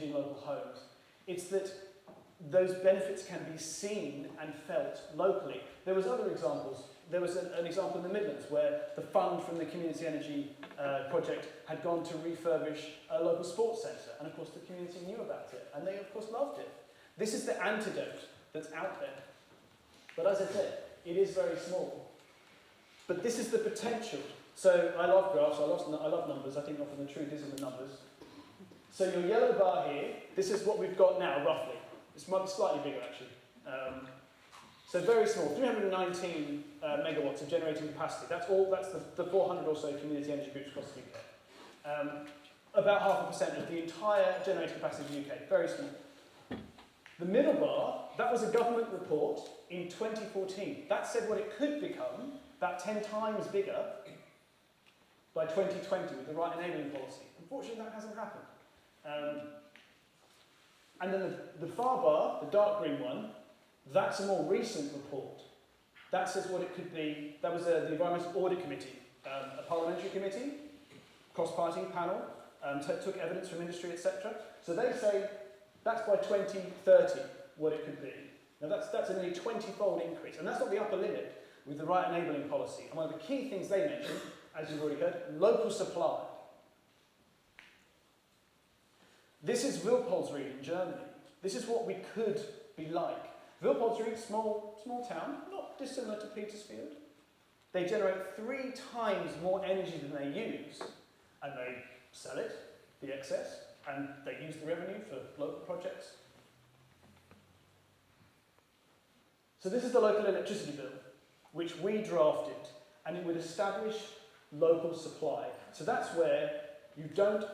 energy in local homes. It's that those benefits can be seen and felt locally. There was other examples. There was an example in the Midlands where the fund from the community energy project had gone to refurbish a local sports centre, and of course the community knew about it, and they of course loved it. This is the antidote that's out there. But as I said, it is very small. But this is the potential. So I love graphs, I love numbers. I think often the truth is in the numbers. So your yellow bar here, this is what we've got now, roughly. This might be slightly bigger, actually. So very small, 319 megawatts of generating capacity. That's the 400 or so community energy groups across the UK. About 0.5% of the entire generating capacity of the UK, very small. The middle bar, that was a government report in 2014. That said what it could become, about 10 times bigger by 2020 with the right enabling policy. Unfortunately, that hasn't happened. And then the far bar, the dark green one, that's a more recent report. That says what it could be. That was the Environmental Audit Committee, a parliamentary committee, cross-party panel, took evidence from industry, etc. So they say that's by 2030 what it could be. Now that's a nearly 20-fold increase, and that's not the upper limit with the right enabling policy. And one of the key things they mentioned, as you've already heard, local supply. This is Wilpolsried in Germany. This is what we could be like. Wilpolsried, small town, not dissimilar to Petersfield. They generate 3 times more energy than they use, and they sell it, the excess, and they use the revenue for local projects. So this is the local electricity bill, which we drafted, and it would establish local supply. So that's where you don't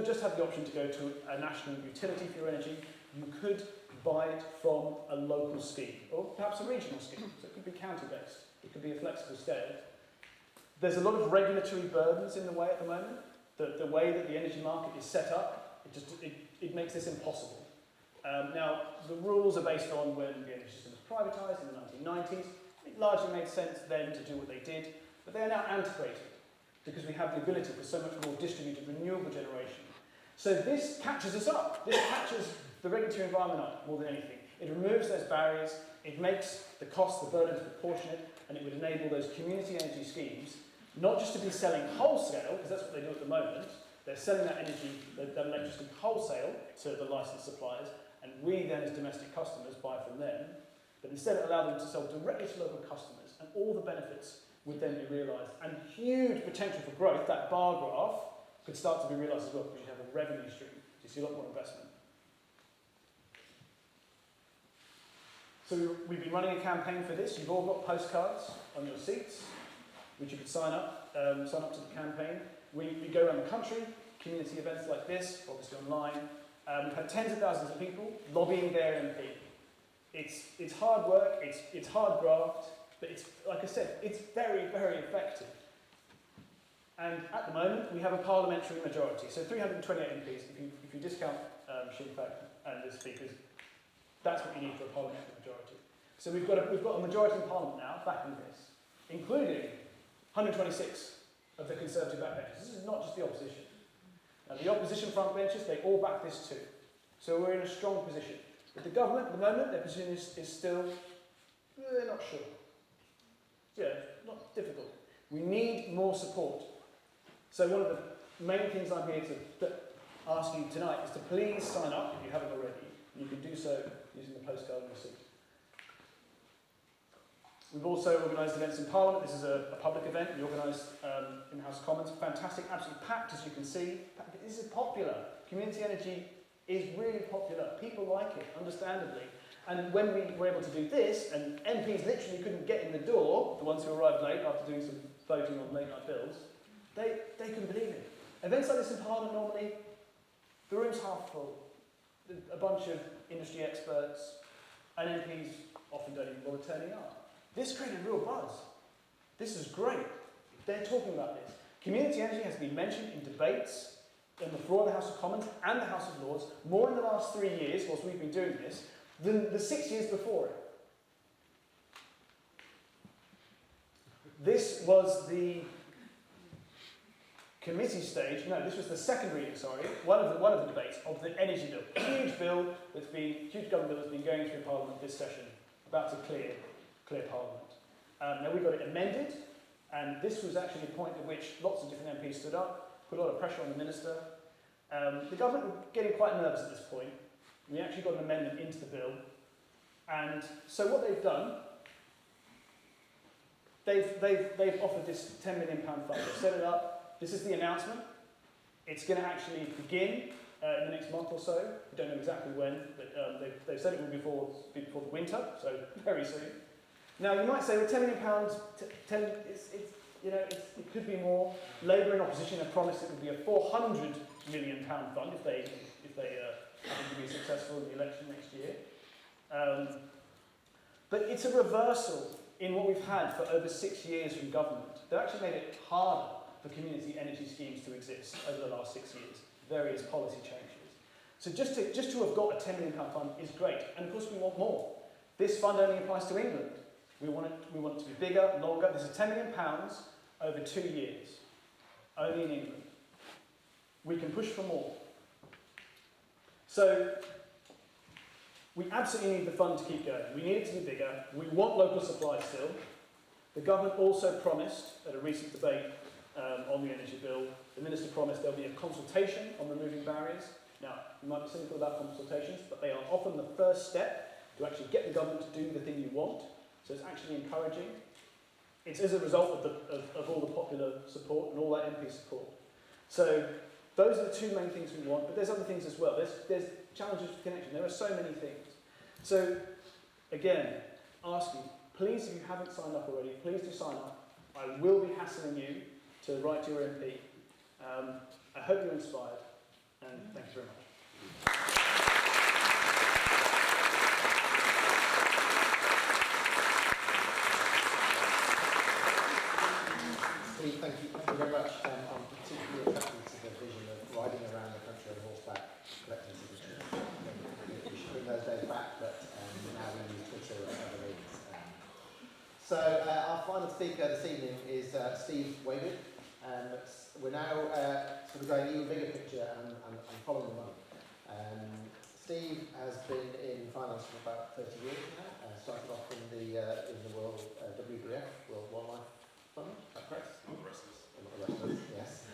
just have the option to go to a national utility for your energy. You could buy it from a local scheme, or perhaps a regional scheme. So it could be county-based. It could be a flexible scale. There's a lot of regulatory burdens in the way at the moment. The way that the energy market is set up, it makes this impossible. Now, the rules are based on when the energy system was privatised in the 1990s. It largely made sense then to do what they did, but they are now antiquated because we have the ability for so much more distributed renewable generation. So this catches us up. This catches the regulatory environment up more than anything. It removes those barriers, it makes the cost, the burdens proportionate, and it would enable those community energy schemes not just to be selling wholesale, because that's what they do at the moment. They're selling that energy, that electricity wholesale to the licensed suppliers, and we then as domestic customers buy from them. But instead allow them to sell directly to local customers, and all the benefits would then be realised. And huge potential for growth, that bar graph, could start to be realised as well, because you have a revenue stream. So you see a lot more investment. So we've been running a campaign for this. You've all got postcards on your seats, which you could sign up to the campaign. We go around the country, community events like this, obviously online. We've had tens of thousands of people lobbying their MP. It's hard work, it's hard graft, but it's, like I said, it's very, very effective. And at the moment, we have a parliamentary majority. So 328 MPs, if you discount Sinn Féin and the speakers, that's what you need for a parliamentary majority. So we've got a majority in Parliament now backing this, including 126 of the Conservative backbenchers. This is not just the opposition. Now, the opposition frontbenchers, they all back this too. So we're in a strong position. But the government, at the moment, their position is still, they're not sure. Yeah, not difficult. We need more support. So one of the main things I'm here to ask you tonight is to please sign up if you haven't already. You can do so using the postcard on the seat. We've also organised events in Parliament. This is a public event. We organised in House of Commons. Fantastic, absolutely packed, as you can see. This is popular. Community energy is really popular. People like it, understandably. And when we were able to do this, and MPs literally couldn't get in the door, the ones who arrived late after doing some voting on late night bills, they couldn't believe it. Events like this in Parliament normally, the room's half full. A bunch of industry experts, and MPs often don't even bother turning up. This created real buzz. This is great. They're talking about this. Community energy has been mentioned in debates on the floor of the House of Commons and the House of Lords more in the last 3 years, whilst we've been doing this, than the 6 years before it. This was the committee stage, no, this was the second reading, sorry, one of the debates of the energy bill. Huge government bill that's been going through Parliament this session, about to clear Parliament. Now we got it amended, and this was actually a point at which lots of different MPs stood up, put a lot of pressure on the minister. The government were getting quite nervous at this point. We actually got an amendment into the bill, and so what they've done, they've offered this £10 million fund. They've set it up. This is the announcement. It's going to actually begin in the next month or so. We don't know exactly when, but they've said it will be before the winter, so very soon. Now you might say, well, £10 million, it could be more. Labour in opposition have promised it would be a £400 million fund if they happen to be successful in the election next year. But it's a reversal in what we've had for over 6 years from government. They've actually made it harder for community energy schemes to exist over the last 6 years, various policy changes. So just to have got a £10 million fund is great, and of course we want more. This fund only applies to England. We want it to be bigger, longer. This is £10 million over 2 years, only in England. We can push for more. So we absolutely need the fund to keep going. We need it to be bigger. We want local supply still. The government also promised at a recent debate on the energy bill, the minister promised there'll be a consultation on removing barriers. Now, you might be cynical about consultations, but they are often the first step to actually get the government to do the thing you want. So it's actually encouraging. It's as a result of all the popular support and all that MP support. So those are the two main things we want, but there's other things as well. There's challenges with connection. There are so many things. So again, ask you, please, if you haven't signed up already, please do sign up. I will be hassling you to write to your MP. I hope you're inspired, and thank you very much. Steve, thank you very much. I'm particularly attracted to the vision of riding around the country on horseback collecting signatures. We should bring those days back, but now we use Twitter and other means. So our final speaker this evening is Steve Waywood. We're now sort of going even bigger picture and following the money. Steve has been in finance for about 30 years now. Started off in the World WWF, World Wildlife Fund. Is that correct? Not the rest of us. Not the rest of us, yes.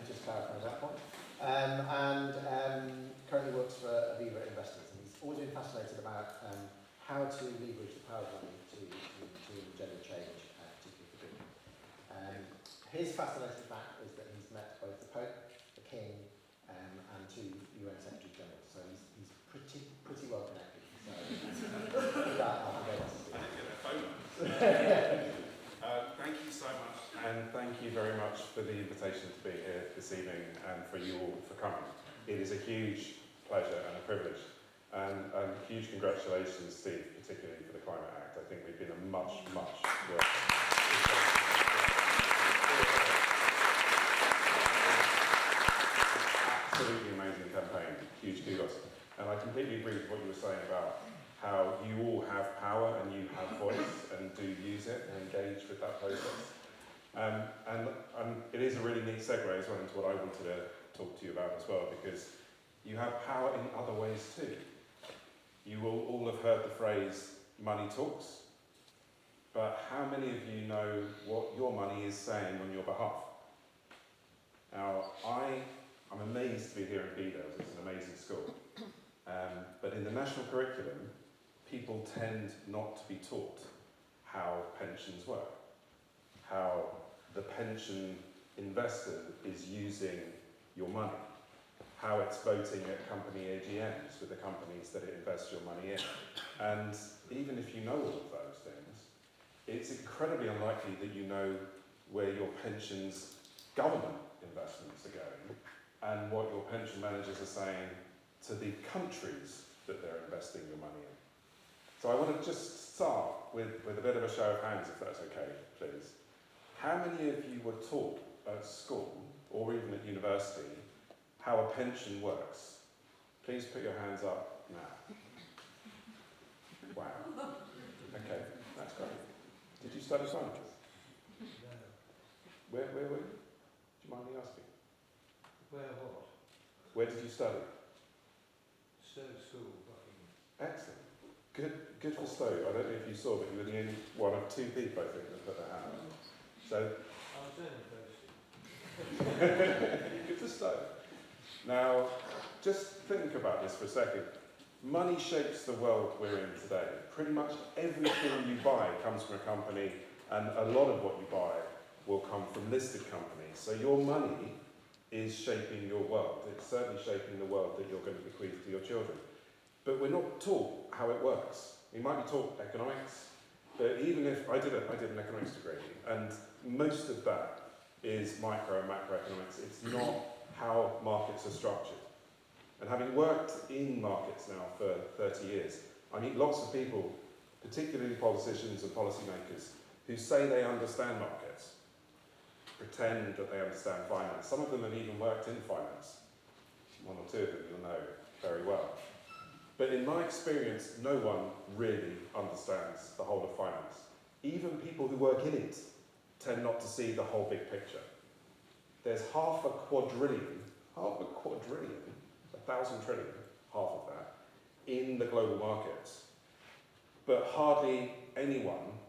Just clarifying that point. Currently works for Aviva Investors, and he's always been fascinated about how to leverage the power of money to engender change, particularly for good. His fascinating fact is that he's met both the Pope, the King, and two UN Secretary Generals. So he's pretty well connected. So with that, I'll go to Steve. I didn't get their phone numbers. Thank you so much, and thank you very much for the invitation to be here this evening, and for you all for coming. It is a huge pleasure and a privilege, and huge congratulations, Steve, particularly for the Climate Act. I think we've been a much worse. Absolutely amazing campaign, huge kudos. And I completely agree with what you were saying about how you all have power and you have voice and do use it and engage with that process. And it is a really neat segue as well into what I wanted to talk to you about as well, because you have power in other ways too. You will all have heard the phrase, money talks, but how many of you know what your money is saying on your behalf? Now, I'm amazed to be here in Bedales. It's an amazing school. But in the national curriculum, people tend not to be taught how pensions work, how the pension investor is using your money, how it's voting at company AGMs with the companies that it invests your money in. And even if you know all of those things, it's incredibly unlikely that you know where your pension's government investments are going and what your pension managers are saying to the countries that they're investing your money in. So I want to just start with a bit of a show of hands, if that's okay, please. How many of you were taught at school, or even at university, how a pension works? Please put your hands up now. Wow. Okay, that's great. Did you study finance? Where were you? Do you mind me asking? Where what? Where did you study? Stowe School, Buckingham. Excellent. Good for Stowe. I don't know if you saw, but you were the only one of two people, I think, that put their hand up. So, I was only good for Stowe. Now, just think about this for a second. Money shapes the world we're in today. Pretty much everything you buy comes from a company, and a lot of what you buy will come from listed companies. So your money is shaping your world. It's certainly shaping the world that you're going to bequeath to your children. But we're not taught how it works. We might be taught economics, but even if I did an economics degree, and most of that is micro and macroeconomics. It's not how markets are structured. And having worked in markets now for 30 years, I meet lots of people, particularly politicians and policymakers, who say they understand markets, pretend that they understand finance. Some of them have even worked in finance. One or two of them you'll know very well. But in my experience, no one really understands the whole of finance. Even people who work in it tend not to see the whole big picture. There's half a quadrillion, 1,000 trillion, half of that, in the global markets. But hardly anyone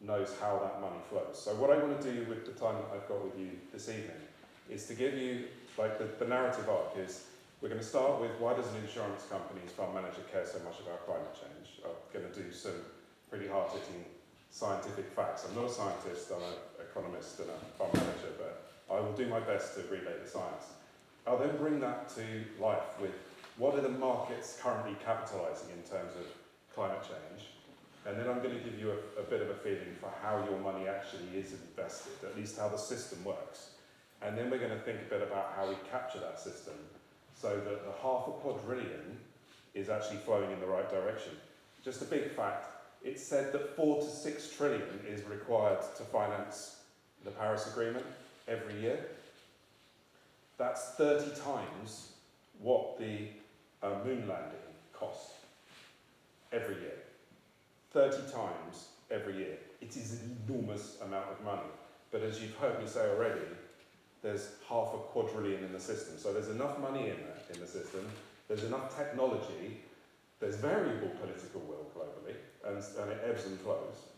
knows how that money flows. So what I want to do with the time that I've got with you this evening is to give you, like the narrative arc is, we're going to start with why does an insurance company's fund manager care so much about climate change? I'm going to do some pretty hard-hitting scientific facts. I'm not a scientist, I'm an economist and a fund manager, but I will do my best to relay the science. I'll then bring that to life with what are the markets currently capitalising in terms of climate change, and then I'm going to give you a bit of a feeling for how your money actually is invested, at least how the system works. And then we're going to think a bit about how we capture that system so that the half a quadrillion is actually flowing in the right direction. Just a big fact, it's said that 4 to 6 trillion is required to finance the Paris Agreement every year. That's 30 times what the moon landing cost every year. 30 times every year. It is an enormous amount of money. But as you've heard me say already, there's half a quadrillion in the system. So there's enough money in there, in the system, there's enough technology, there's variable political will globally, and it ebbs and flows.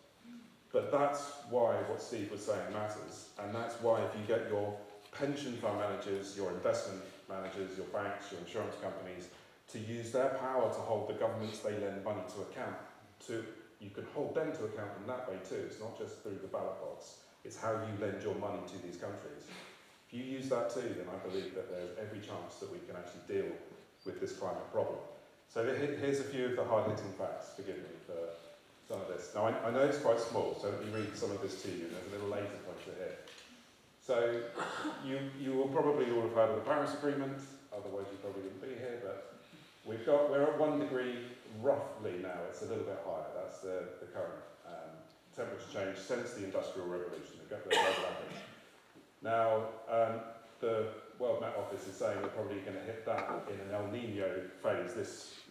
But that's why what Steve was saying matters, and that's why if you get your pension fund managers, your investment managers, your banks, your insurance companies, to use their power to hold the governments they lend money to account, you can hold them to account in that way too. It's not just through the ballot box, it's how you lend your money to these countries. If you use that too, then I believe that there's every chance that we can actually deal with this climate problem. So here's a few of the hard-hitting facts, forgive me for some of this. Now I know it's quite small, so let me read some of this to you, and there's a little later pointer here. So you will probably all have heard of the Paris Agreement, otherwise you probably wouldn't be here, but we're at 1 degree roughly now. It's a little bit higher. That's the current temperature change since the Industrial Revolution, the global average. Now, the World Met Office is saying we're probably going to hit that in an El Nino phase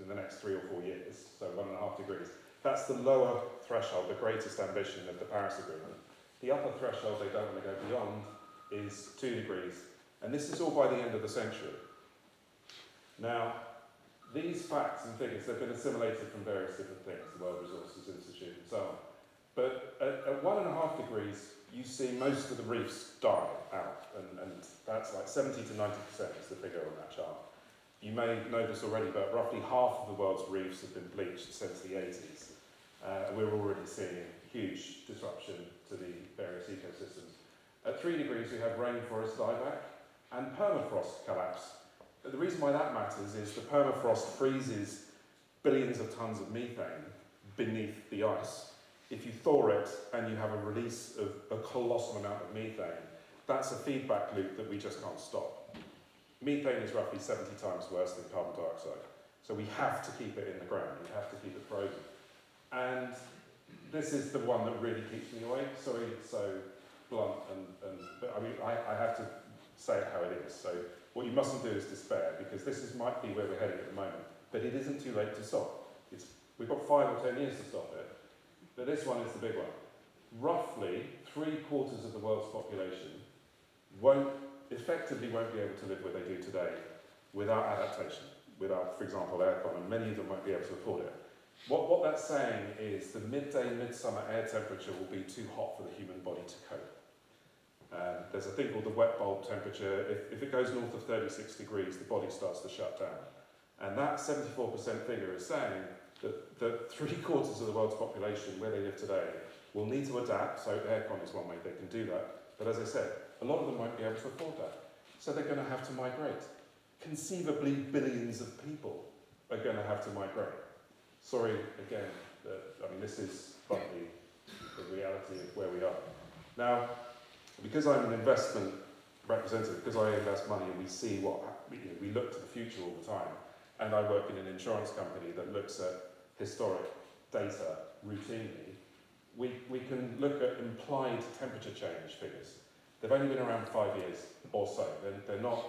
in the next 3 or 4 years, so 1.5 degrees. That's the lower threshold, the greatest ambition of the Paris Agreement. The upper threshold they don't want to go beyond is 2 degrees, and this is all by the end of the century. Now, these facts and figures, they've been assimilated from various different things, the World Resources Institute and so on. But at 1.5 degrees, you see most of the reefs die out, and that's like 70 to 90% is the figure on that chart. You may know this already, but roughly half of the world's reefs have been bleached since the 80s. We're already seeing huge disruption to the various ecosystems. At 3 degrees, we have rainforest dieback and permafrost collapse. But the reason why that matters is the permafrost freezes billions of tons of methane beneath the ice. If you thaw it and you have a release of a colossal amount of methane, that's a feedback loop that we just can't stop. Methane is roughly 70 times worse than carbon dioxide. So we have to keep it in the ground, we have to keep it frozen. And this is the one that really keeps me awake. Sorry it's so blunt, but I mean, I have to say it how it is. So what you mustn't do is despair, because this might be where we're heading at the moment, but it isn't too late to stop. We've got 5 or 10 years to stop it, but this one is the big one. Roughly 3/4 of the world's population won't effectively won't be able to live where they do today without adaptation, without, for example, aircon, and many of them won't be able to afford it. What that's saying is the midday, midsummer air temperature will be too hot for the human body to cope. There's a thing called the wet bulb temperature. If it goes north of 36 degrees, the body starts to shut down. And that 74% figure is saying that 3/4 of the world's population, where they live today, will need to adapt. So aircon is one way they can do that. But as I said, a lot of them won't be able to afford that. So they're going to have to migrate. Conceivably, billions of people are going to have to migrate. Sorry, again, this is partly the reality of where we are. Now, because I'm an investment representative, because I invest money and we see we look to the future all the time, and I work in an insurance company that looks at historic data routinely, we can look at implied temperature change figures. They've only been around 5 years or so. They're not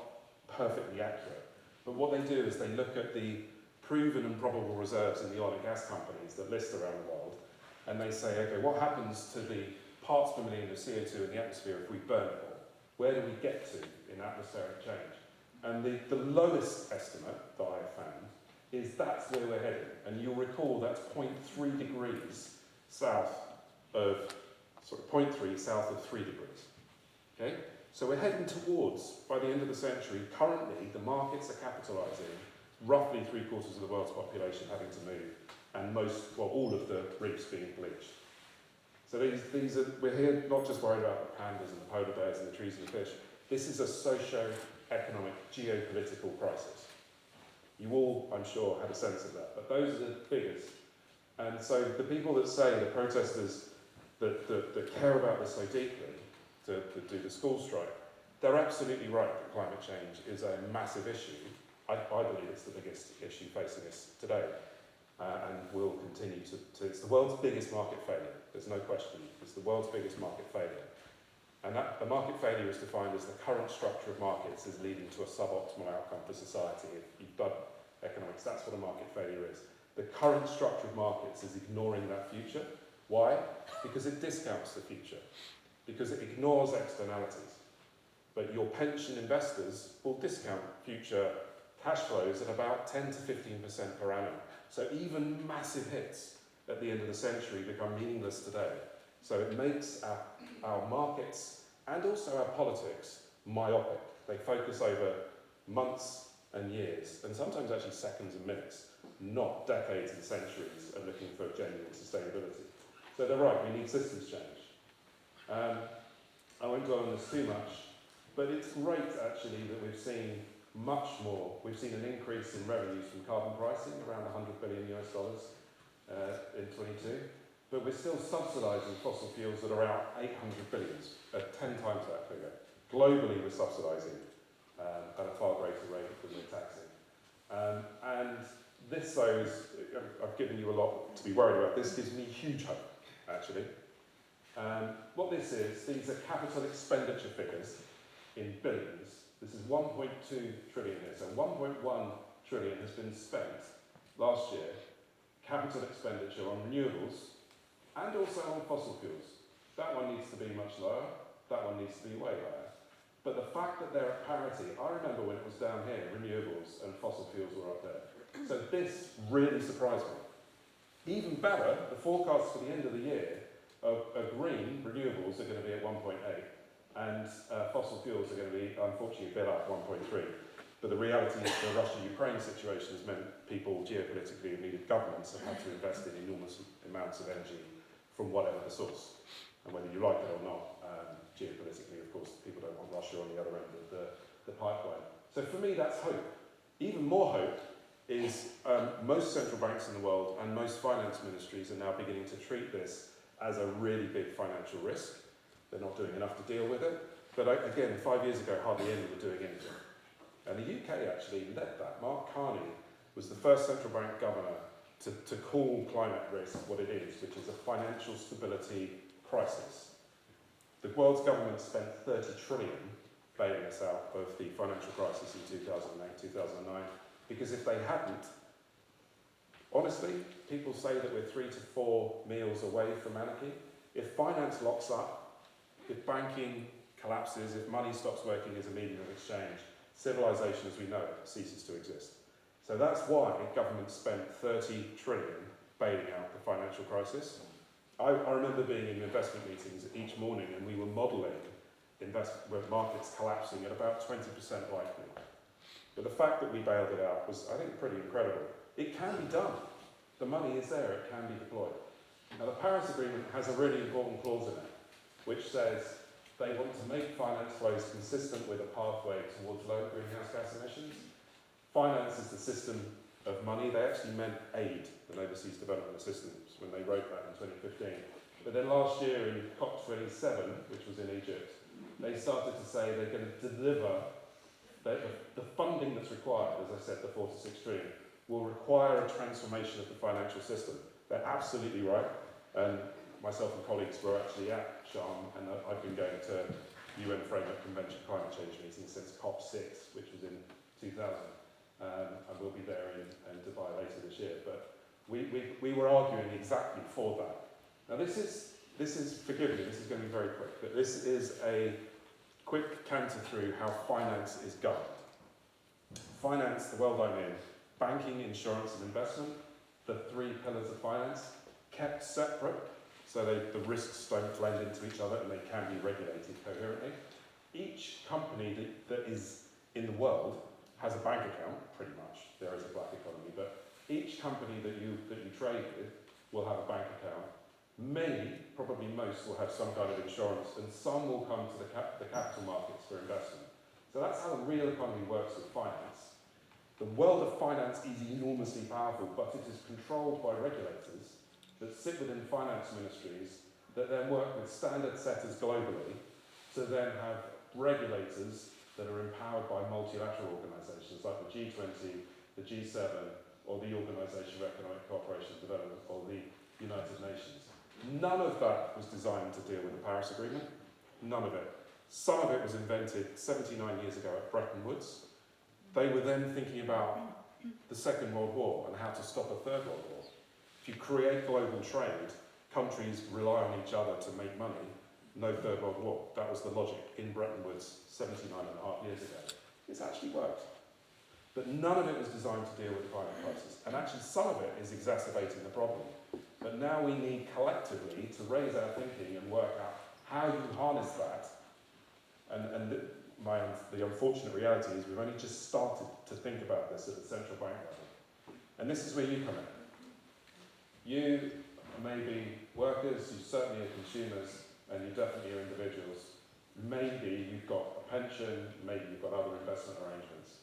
perfectly accurate. But what they do is they look at the proven and probable reserves in the oil and gas companies that list around the world, and they say, okay, what happens to the parts per million of CO2 in the atmosphere if we burn it all? Where do we get to in atmospheric change? And the lowest estimate that I have found is that's where we're heading. And you'll recall that's 0.3 degrees south of 3 degrees. Okay? So we're heading towards, by the end of the century, currently the markets are capitalising roughly 3/4 of the world's population having to move, and all of the reefs being bleached. So we're here not just worried about the pandas and the polar bears and the trees and the fish. This is a socio-economic, geopolitical crisis. You all, I'm sure, had a sense of that, but those are the figures. And so the people that say, the protesters that care about this so deeply, to do the school strike, they're absolutely right that climate change is a massive issue. I believe it's the biggest issue facing us today, and will continue to. It's the world's biggest market failure. There's no question. It's the world's biggest market failure. And the market failure is defined as the current structure of markets is leading to a suboptimal outcome for society. If you've done economics, that's what a market failure is. The current structure of markets is ignoring that future. Why? Because it discounts the future. Because it ignores externalities. But your pension investors will discount future cash flows at about 10 to 15% per annum. So even massive hits at the end of the century become meaningless today. So it makes our markets and also our politics myopic. They focus over months and years, and sometimes actually seconds and minutes, not decades and centuries of looking for genuine sustainability. So they're right, we need systems change. I won't go on this too much, but it's great actually that we've seen much more. We've seen an increase in revenues from carbon pricing, around $100 billion in 22. But we're still subsidising fossil fuels that are out 800 billion, at 10 times that figure. Globally, we're subsidising at a far greater rate than we're taxing. And this, though, I've given you a lot to be worried about. This gives me huge hope, actually. What this is, these are capital expenditure figures in billions. This is 1.2 trillion here. So 1.1 trillion has been spent last year, capital expenditure on renewables, and also on fossil fuels. That one needs to be much lower, that one needs to be way higher. But the fact that they're at parity, I remember when it was down here, renewables and fossil fuels were up there. So this really surprised me. Even better, the forecasts for the end of the year are green, renewables are going to be at 1.8, and fossil fuels are going to be, unfortunately, a bit up, 1.3. But the reality is the Russia-Ukraine situation has meant people geopolitically have needed governments have had to invest in enormous amounts of energy from whatever the source. And whether you like it or not, geopolitically, of course, people don't want Russia on the other end of the pipeline. So for me, that's hope. Even more hope is most central banks in the world and most finance ministries are now beginning to treat this as a really big financial risk. They're not doing enough to deal with it. But again, 5 years ago, hardly any were doing anything. And the UK actually led that. Mark Carney was the first central bank governor to call climate risk what it is, which is a financial stability crisis. The world's government spent 30 trillion bailing us out of the financial crisis in 2008, 2009, because if they hadn't, honestly, people say that we're 3 to 4 meals away from anarchy. If finance locks up, if banking collapses, if money stops working as a medium of exchange, civilization as we know it ceases to exist. So that's why government spent 30 trillion bailing out the financial crisis. I remember being in investment meetings each morning and we were modelling markets collapsing at about 20% likely. But the fact that we bailed it out was, I think, pretty incredible. It can be done. The money is there, it can be deployed. Now the Paris Agreement has a really important clause in it, which says they want to make finance flows consistent with a pathway towards low greenhouse gas emissions. Finance is the system of money. They actually meant aid, and overseas development assistance, when they wrote that in 2015. But then last year in COP27, which was in Egypt, they started to say they're going to deliver the funding that's required, as I said, the 4 to 6 trillion, will require a transformation of the financial system. They're absolutely right. And myself and colleagues were actually at Sharm, and I've been going to UN Framework Convention climate change meetings since COP6, which was in 2000. And we'll be there in Dubai later this year. But we were arguing exactly for that. Now this is, forgive me, this is going to be very quick, but this is a quick canter through how finance is governed. Finance, the world I'm in, banking, insurance and investment, the 3 pillars of finance, kept separate so the risks don't blend into each other and they can be regulated coherently. Each company that is in the world has a bank account, pretty much. There is a black economy, but each company that you trade with will have a bank account. Many, probably most, will have some kind of insurance, and some will come to the capital markets for investment. So that's how the real economy works with finance. The world of finance is enormously powerful, but it is controlled by regulators that sit within finance ministries that then work with standard setters globally to then have regulators that are empowered by multilateral organisations like the G20, the G7, or the Organisation of Economic Cooperation and Development, or the United Nations. None of that was designed to deal with the Paris Agreement. None of it. Some of it was invented 79 years ago at Bretton Woods. They were then thinking about the Second World War and how to stop a Third World War. If you create global trade, countries rely on each other to make money. No Third World War. That was the logic in Bretton Woods 79.5 years ago. It's actually worked. But none of it was designed to deal with the climate crisis. And actually some of it is exacerbating the problem. But now we need collectively to raise our thinking and work out how you harness that. And the unfortunate reality is we've only just started to think about this at the central bank level. And this is where you come in. You may be workers, you certainly are consumers, and you definitely are individuals. Maybe you've got a pension, maybe you've got other investment arrangements.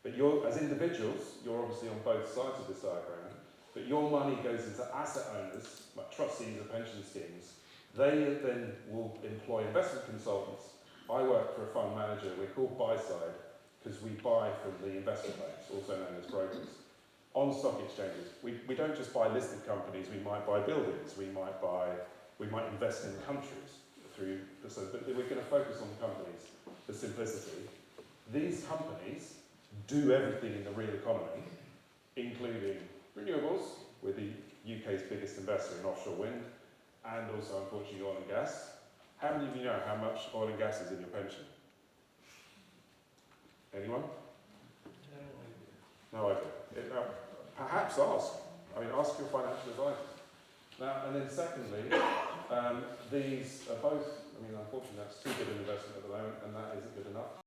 But as individuals, you're obviously on both sides of this diagram, but your money goes into asset owners, like trustees of pension schemes. They then will employ investment consultants. I work for a fund manager, we're called buy-side, because we buy from the investment banks, also known as brokers, on stock exchanges. We don't just buy listed companies, we might buy buildings, we might invest in countries but we're going to focus on companies for simplicity. These companies do everything in the real economy, including renewables, we're the UK's biggest investor in offshore wind, and also, unfortunately, oil and gas. How many of you know how much oil and gas is in your pension? Anyone? No idea. Perhaps ask. Ask your financial advisor. Now, and then secondly, these are both, unfortunately that's too good an investment at the moment, and that isn't good enough.